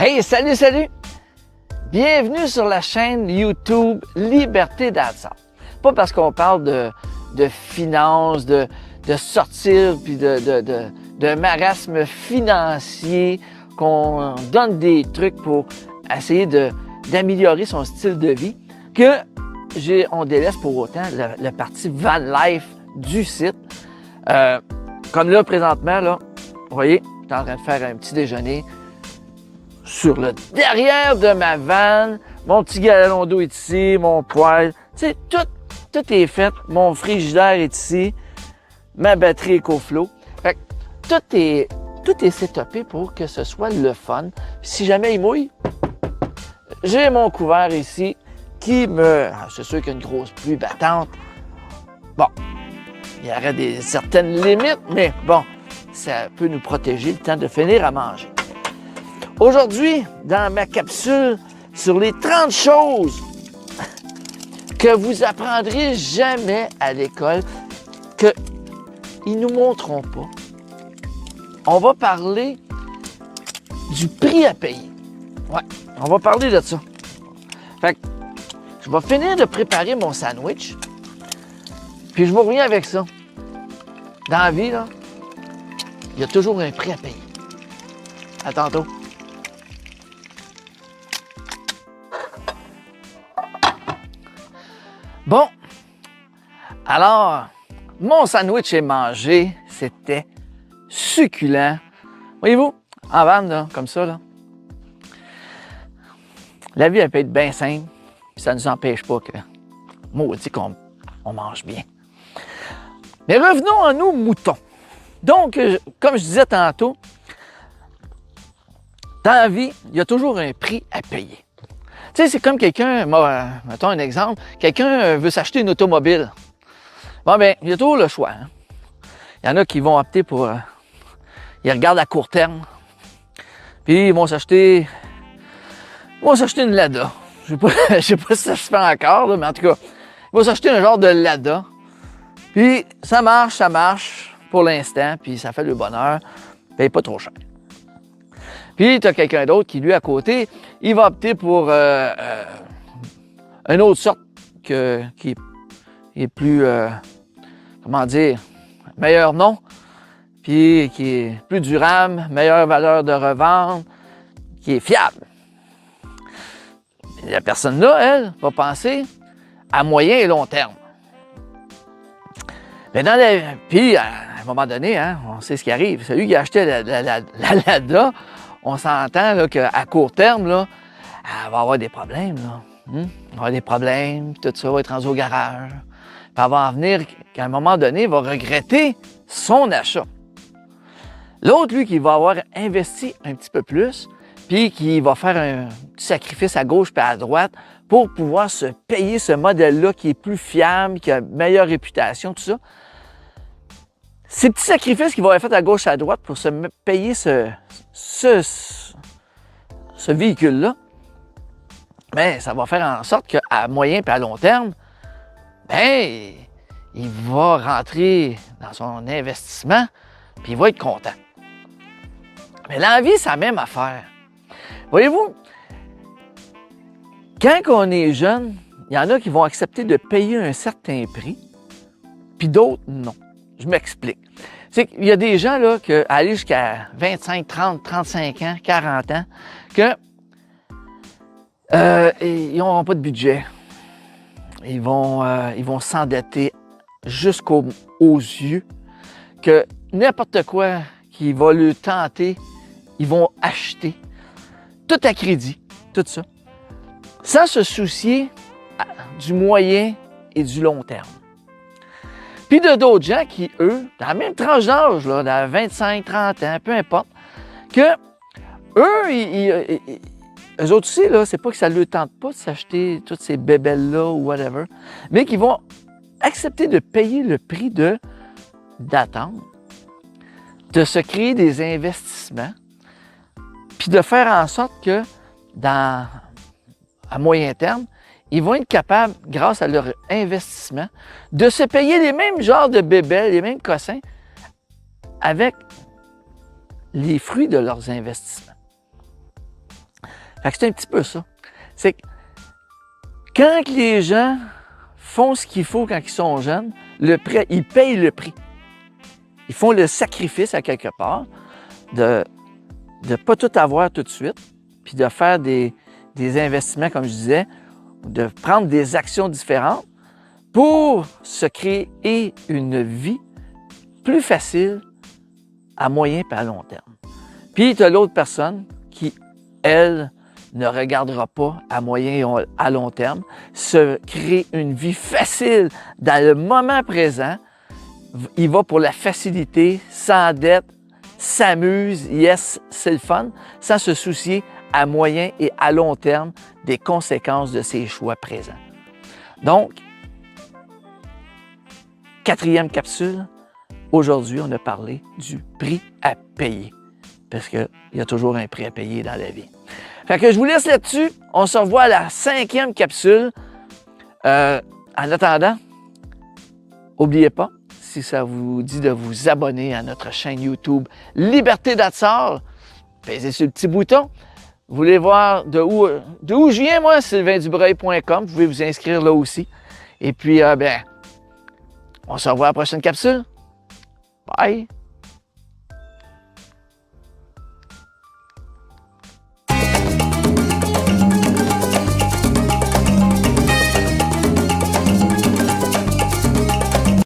Hey, salut, salut! Bienvenue sur la chaîne YouTube Liberté d'Argent. Pas parce qu'on parle de finances, de sortir, puis de marasme financier, qu'on donne des trucs pour essayer d'améliorer son style de vie, que on délaisse pour autant le parti van life du site. Comme là, présentement, là, vous voyez, je suis en train de faire un petit déjeuner sur le derrière de ma vanne. Mon petit galon d'eau est ici, mon poêle. Tu sais, tout est fait. Mon frigidaire est ici. Ma batterie EcoFlow. Fait que tout est setupé pour que ce soit le fun. Puis si jamais il mouille, j'ai mon couvert ici qui me... C'est sûr qu'il y a une grosse pluie battante. Bon, il y aurait certaines limites, mais bon, ça peut nous protéger le temps de finir à manger. Aujourd'hui, dans ma capsule sur les 30 choses que vous apprendrez jamais à l'école, qu'ils ne nous montreront pas, on va parler du prix à payer. Ouais, on va parler de ça. Fait que je vais finir de préparer mon sandwich, puis je vous reviens avec ça. Dans la vie, là, il y a toujours un prix à payer. À tantôt. Bon, alors, mon sandwich est mangé, c'était succulent. Voyez-vous, en vanne, là, comme ça, là, la vie, elle peut être bien simple, puis ça ne nous empêche pas que, maudit qu'on mange bien. Mais revenons à nos moutons. Donc, comme je disais tantôt, dans la vie, il y a toujours un prix à payer. Tu sais, c'est comme quelqu'un, mettons un exemple, quelqu'un veut s'acheter une automobile. Bon, ben, il y a toujours le choix. Hein? Il y en a qui vont opter pour... ils regardent à court terme, puis ils vont s'acheter une Lada. Je sais pas si ça se fait encore, là, mais en tout cas, ils vont s'acheter un genre de Lada. Puis ça marche pour l'instant, puis ça fait le bonheur, paye pas trop cher. Puis, tu as quelqu'un d'autre qui, lui, à côté, il va opter pour une autre sorte qui est plus, comment dire, meilleur nom, puis qui est plus durable, meilleure valeur de revente, qui est fiable. Et la personne-là, elle, va penser à moyen et long terme. Mais puis, à un moment donné, hein, on sait ce qui arrive. Celui qui a acheté la Lada, on s'entend là, qu'à court terme, là, elle va avoir des problèmes. Là. Elle va avoir des problèmes, puis tout ça va être rendu au garage. Puis elle va en venir qu'à un moment donné, il va regretter son achat. L'autre, lui, qui va avoir investi un petit peu plus, puis qui va faire un petit sacrifice à gauche puis à droite pour pouvoir se payer ce modèle-là qui est plus fiable, qui a une meilleure réputation, tout ça. Ces petits sacrifices qu'il va avoir fait à gauche et à droite pour se payer ce véhicule-là, bien, ça va faire en sorte qu'à moyen et à long terme, bien, il va rentrer dans son investissement puis il va être content. Mais dans la vie, c'est la même affaire. Voyez-vous, quand on est jeune, il y en a qui vont accepter de payer un certain prix, puis d'autres, non. Je m'explique. C'est qu'il y a des gens, là, qui aller jusqu'à 25, 30, 35 ans, 40 ans, que ils n'auront pas de budget. Ils vont s'endetter jusqu'aux yeux, que n'importe quoi qui va leur tenter, ils vont acheter. Tout à crédit, tout ça. Sans se soucier du moyen et du long terme. Puis de d'autres gens qui, eux, dans la même tranche d'âge, là, dans 25, 30 ans, peu importe, que eux, eux autres aussi, là, c'est pas que ça ne leur tente pas de s'acheter toutes ces bébelles-là ou whatever, mais qu'ils vont accepter de payer le prix d'attendre, de se créer des investissements, puis de faire en sorte que, à moyen terme, ils vont être capables, grâce à leur investissement, de se payer les mêmes genres de bébelles, les mêmes cossins, avec les fruits de leurs investissements. Fait que c'est un petit peu ça. C'est que quand les gens font ce qu'il faut quand ils sont jeunes, ils payent le prix. Ils font le sacrifice à quelque part de ne pas tout avoir tout de suite, puis de faire des investissements, comme je disais, de prendre des actions différentes pour se créer une vie plus facile à moyen et à long terme. Puis tu as l'autre personne qui, elle, ne regardera pas à moyen et à long terme, se crée une vie facile dans le moment présent. Il va pour la facilité, sans dette, s'amuse, yes, c'est le fun, sans se soucier à moyen et à long terme des conséquences de ses choix présents. Donc, 4e capsule, aujourd'hui, on a parlé du prix à payer, parce qu'il y a toujours un prix à payer dans la vie. Fait que je vous laisse là-dessus. On se revoit à la 5e capsule. En attendant, n'oubliez pas, si ça vous dit de vous abonner à notre chaîne YouTube Liberté d'Atsar, pesez sur le petit bouton. Vous voulez voir de où je viens, moi, sylvaindubreuil.com. Vous pouvez vous inscrire là aussi. Et puis, on se revoit à la prochaine capsule. Bye!